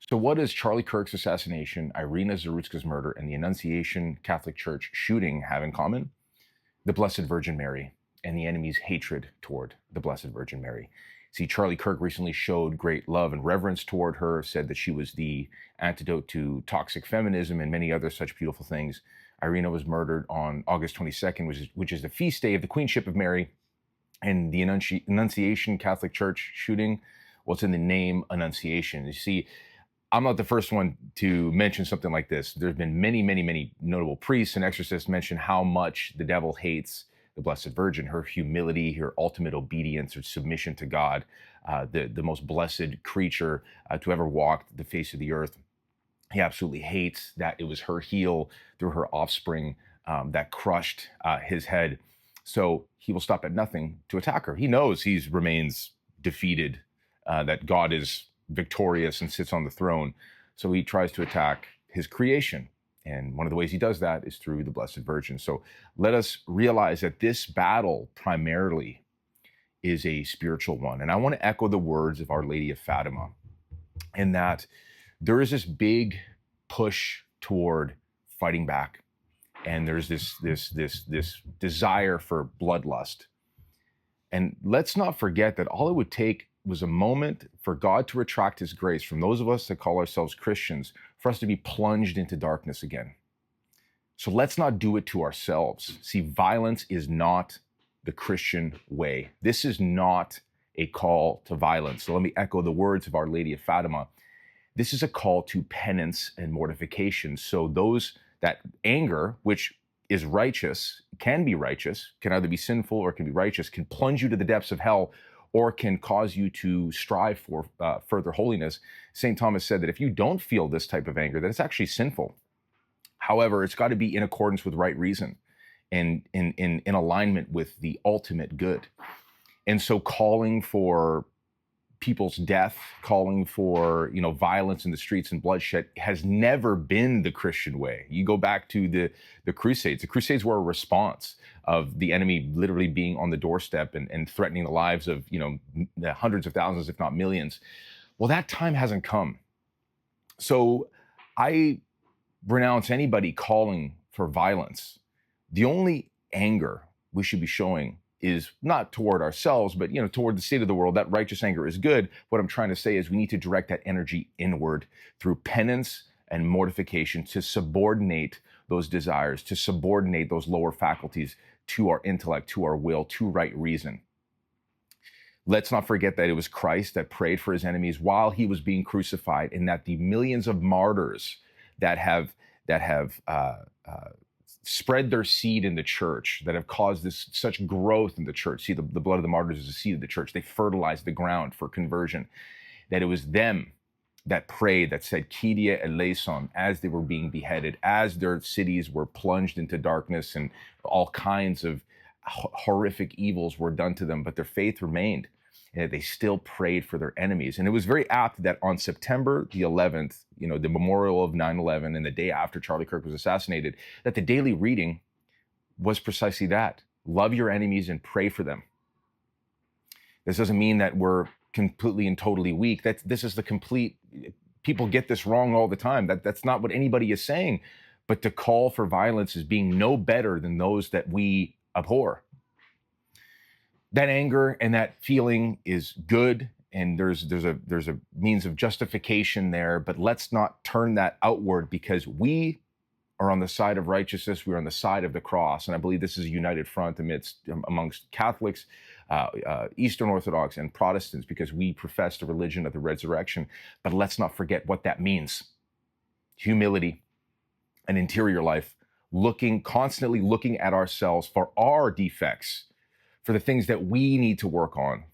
So, what does Charlie Kirk's assassination, Irina Zarutska's murder, and the Annunciation Catholic Church shooting have in common? The Blessed Virgin Mary and the enemy's hatred toward the Blessed Virgin Mary. See, Charlie Kirk recently showed great love and reverence toward her, said that she was the antidote to toxic feminism and many other such beautiful things. Irina was murdered on August 22nd, which is the feast day of the Queenship of Mary, and the Annunciation Catholic Church shooting. Well, it's in the name Annunciation. You see, I'm not the first one to mention something like this. There's been many, many, many notable priests and exorcists mention how much the devil hates the Blessed Virgin, her humility, her ultimate obedience or submission to God, the most blessed creature to ever walk the face of the earth. He absolutely hates that it was her heel through her offspring that crushed his head. So he will stop at nothing to attack her. He knows he remains defeated, that God is victorious and sits on the throne. So he tries to attack his creation. And one of the ways he does that is through the Blessed Virgin. So let us realize that this battle primarily is a spiritual one. And I want to echo the words of Our Lady of Fatima in that there is this big push toward fighting back. And there's this desire for bloodlust. And let's not forget that all it would take was a moment for God to retract his grace from those of us that call ourselves Christians, for us to be plunged into darkness again. So let's not do it to ourselves. See, violence is not the Christian way. This is not a call to violence. So let me echo the words of Our Lady of Fatima. This is a call to penance and mortification. So that anger, which is righteous, can be righteous, can either be sinful or can be righteous, can plunge you to the depths of hell, or can cause you to strive for further holiness. St. Thomas said that if you don't feel this type of anger, that it's actually sinful. However, it's got to be in accordance with right reason and in alignment with the ultimate good. And so calling for people's death, calling for violence in the streets and bloodshed has never been the Christian way. You go back to the Crusades. The Crusades were a response of the enemy literally being on the doorstep and threatening the lives of hundreds of thousands, if not millions. Well, that time hasn't come. So I renounce anybody calling for violence. The only anger we should be showing is not toward ourselves, but toward the state of the world. That righteous anger is good. What I'm trying to say is we need to direct that energy inward through penance and mortification to subordinate those desires, to subordinate those lower faculties to our intellect, to our will, to right reason. Let's not forget that it was Christ that prayed for his enemies while he was being crucified, and that the millions of martyrs that have spread their seed in the church, that have caused such growth in the church. See, the blood of the martyrs is the seed of the church. They fertilized the ground for conversion. That it was them that prayed, that said Kyrie eleison, as they were being beheaded, as their cities were plunged into darkness and all kinds of horrific evils were done to them, but their faith remained. And they still prayed for their enemies. And it was very apt that on September the 11th, the memorial of 9/11 and the day after Charlie Kirk was assassinated, that the daily reading was precisely that. Love your enemies and pray for them. This doesn't mean that we're completely and totally weak. This is the complete, people get this wrong all the time. That's not what anybody is saying. But to call for violence is being no better than those that we abhor. That anger and that feeling is good, and there's a means of justification there, but let's not turn that outward, because we are on the side of righteousness. We're on the side of the cross, and I believe this is a united front amongst Catholics, Eastern Orthodox, and Protestants, because we profess the religion of the resurrection. But let's not forget what that means: humility, an interior life, constantly looking at ourselves for our defects, for the things that we need to work on,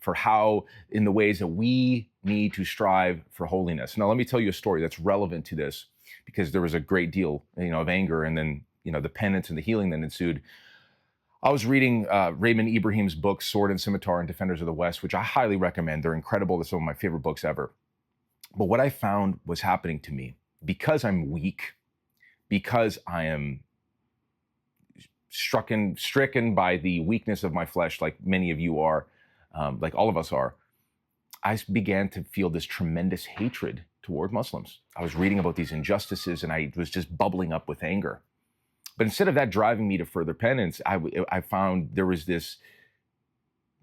in the ways that we need to strive for holiness. Now, let me tell you a story that's relevant to this, because there was a great deal, of anger, and then, the penance and the healing that ensued. I was reading Raymond Ibrahim's book, Sword and Scimitar and Defenders of the West, which I highly recommend. They're incredible. They're some of my favorite books ever. But what I found was happening to me, because I'm weak, because I am stricken by the weakness of my flesh, like many of you are, like all of us are, I began to feel this tremendous hatred toward Muslims. I was reading about these injustices and I was just bubbling up with anger. But instead of that driving me to further penance, I found there was this,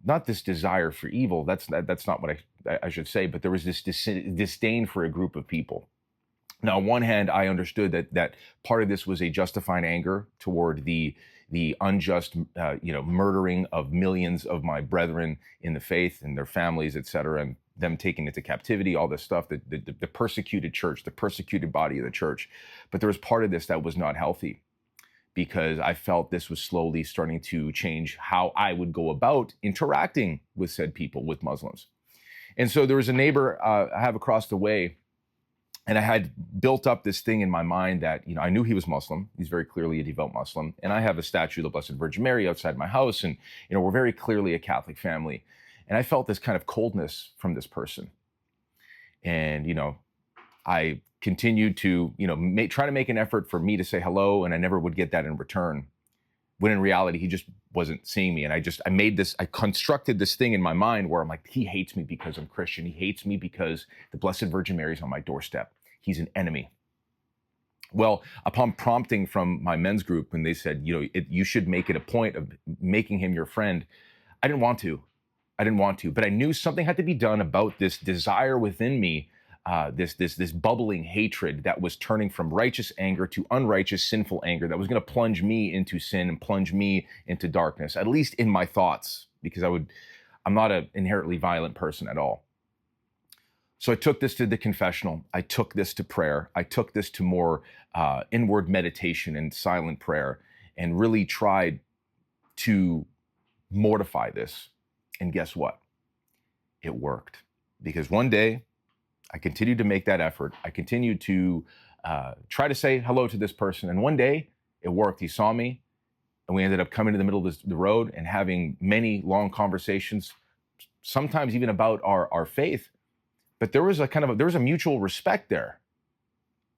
not this desire for evil, that's not what I should say, but there was this disdain for a group of people. Now, on one hand, I understood that part of this was a justified anger toward the unjust, murdering of millions of my brethren in the faith and their families, et cetera, and them taken into captivity, all this stuff, the persecuted church, the persecuted body of the church. But there was part of this that was not healthy, because I felt this was slowly starting to change how I would go about interacting with said people, with Muslims. And so there was a neighbor I have across the way, and I had built up this thing in my mind that, I knew he was Muslim. He's very clearly a devout Muslim. And I have a statue of the Blessed Virgin Mary outside my house. And, we're very clearly a Catholic family. And I felt this kind of coldness from this person. And, I continued to, try to make an effort for me to say hello. And I never would get that in return. When in reality, he just wasn't seeing me. And I constructed this thing in my mind where I'm like, he hates me because I'm Christian. He hates me because the Blessed Virgin Mary is on my doorstep. He's an enemy. Well, upon prompting from my men's group, when they said, you should make it a point of making him your friend, I didn't want to, but I knew something had to be done about this desire within me, this bubbling hatred that was turning from righteous anger to unrighteous, sinful anger that was going to plunge me into sin and plunge me into darkness, at least in my thoughts, because I'm not an inherently violent person at all. So I took this to the confessional. I took this to prayer. I took this to more inward meditation and silent prayer, and really tried to mortify this. And guess what? It worked. Because one day, I continued to make that effort. I continued to try to say hello to this person. And one day, it worked. He saw me, and we ended up coming to the middle of the road and having many long conversations, sometimes even about our faith. But there was a mutual respect there.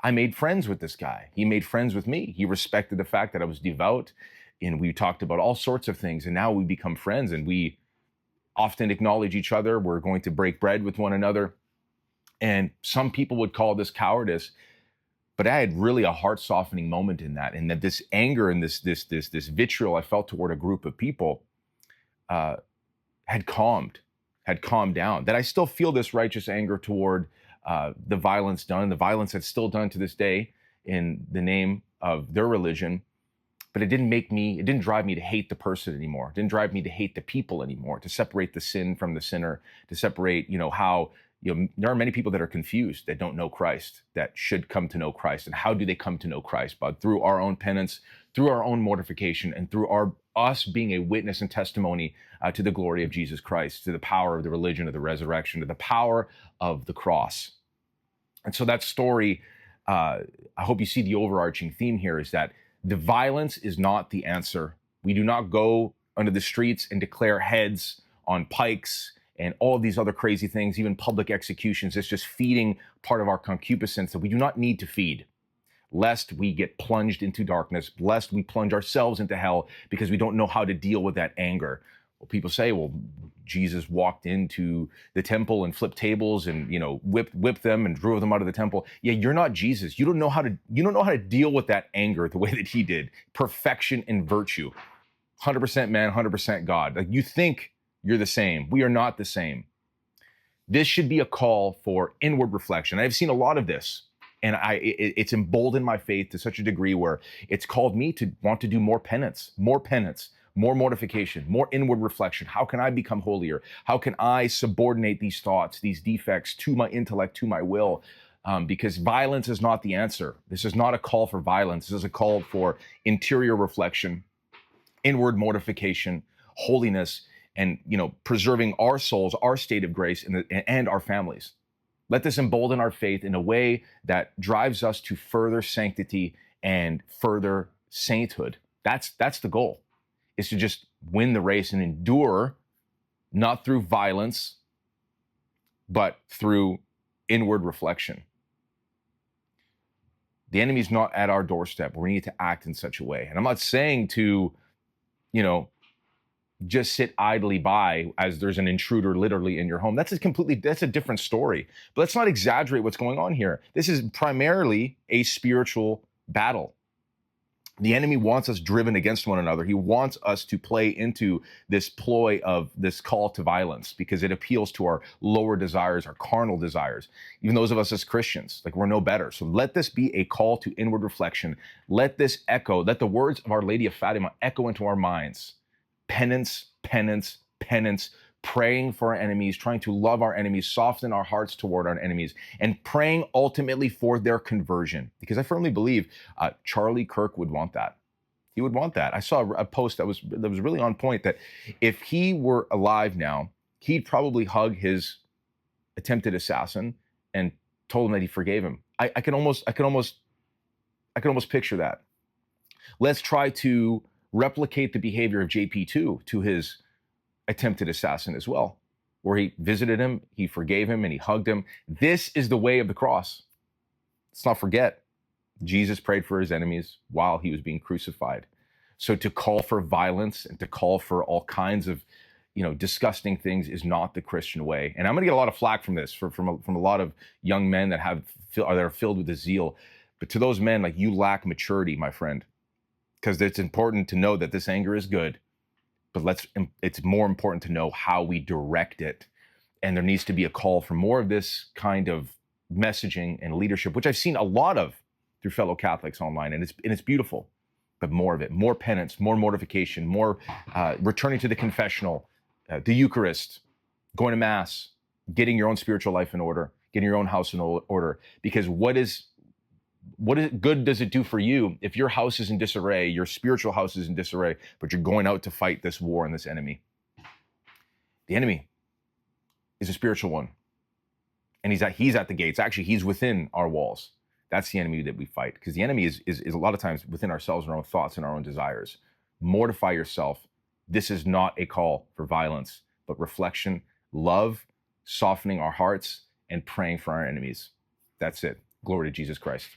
I made friends with this guy. He made friends with me. He respected the fact that I was devout, and we talked about all sorts of things. And now we become friends, and we often acknowledge each other. We're going to break bread with one another. And some people would call this cowardice, but I had really a heart-softening moment in that, and that this anger and this vitriol I felt toward a group of people had calmed down. That I still feel this righteous anger toward the violence done, the violence that's still done to this day in the name of their religion. But it didn't drive me to hate the person anymore. It didn't drive me to hate the people anymore, to separate the sin from the sinner, to separate, how, there are many people that are confused, that don't know Christ, that should come to know Christ. And how do they come to know Christ? But through our own penance, through our own mortification, and through us being a witness and testimony to the glory of Jesus Christ, to the power of the religion of the resurrection, to the power of the cross. And so that story, I hope you see the overarching theme here, is that the violence is not the answer. We do not go under the streets and declare heads on pikes and all of these other crazy things, even public executions. It's just feeding part of our concupiscence that we do not need to feed, lest we get plunged into darkness, lest we plunge ourselves into hell because we don't know how to deal with that anger. Well, people say, well, Jesus walked into the temple and flipped tables and, whipped them and drove them out of the temple. Yeah, you're not Jesus. You don't know how to deal with that anger the way that he did. Perfection and virtue. 100% man, 100% God. Like, you think you're the same. We are not the same. This should be a call for inward reflection. I've seen a lot of this, and it's emboldened my faith to such a degree where it's called me to want to do more penance, more mortification, more inward reflection. How can I become holier? How can I subordinate these thoughts, these defects to my intellect, to my will? Because violence is not the answer. This is not a call for violence. This is a call for interior reflection, inward mortification, holiness, and preserving our souls, our state of grace, and our families. Let this embolden our faith in a way that drives us to further sanctity and further sainthood. That's the goal. Is to just win the race and endure, not through violence, but through inward reflection. The enemy's not at our doorstep. We need to act in such a way. And I'm not saying to, just sit idly by as there's an intruder literally in your home. That's a different story. But let's not exaggerate what's going on here. This is primarily a spiritual battle. The enemy wants us driven against one another. He wants us to play into this ploy of this call to violence because it appeals to our lower desires, our carnal desires, even those of us as Christians, like we're no better. So let this be a call to inward reflection. Let this echo, let the words of Our Lady of Fatima echo into our minds. Penance, penance, penance, praying for our enemies, trying to love our enemies, soften our hearts toward our enemies, and praying ultimately for their conversion. Because I firmly believe Charlie Kirk would want that. He would want that. I saw a post that was really on point that if he were alive now, he'd probably hug his attempted assassin and told him that he forgave him. I can almost picture that. Let's try to replicate the behavior of JP2 to his attempted assassin as well, where he visited him, he forgave him, and he hugged him. This is the way of the cross. Let's not forget, Jesus prayed for his enemies while he was being crucified. So to call for violence and to call for all kinds of, disgusting things is not the Christian way. And I'm going to get a lot of flack from this, from a lot of young men that are filled with the zeal. But to those men, like, you lack maturity, my friend, because it's important to know that this anger is good. But it's more important to know how we direct it. And there needs to be a call for more of this kind of messaging and leadership, which I've seen a lot of through fellow Catholics online. And it's beautiful, but more of it, more penance, more mortification, more returning to the confessional, the Eucharist, going to Mass, getting your own spiritual life in order, getting your own house in order. Because what good does it do for you if your house is in disarray, your spiritual house is in disarray, but you're going out to fight this war and this enemy? The enemy is a spiritual one. And he's at the gates. Actually, he's within our walls. That's the enemy that we fight. Because the enemy is a lot of times within ourselves and our own thoughts and our own desires. Mortify yourself. This is not a call for violence, but reflection, love, softening our hearts, and praying for our enemies. That's it. Glory to Jesus Christ.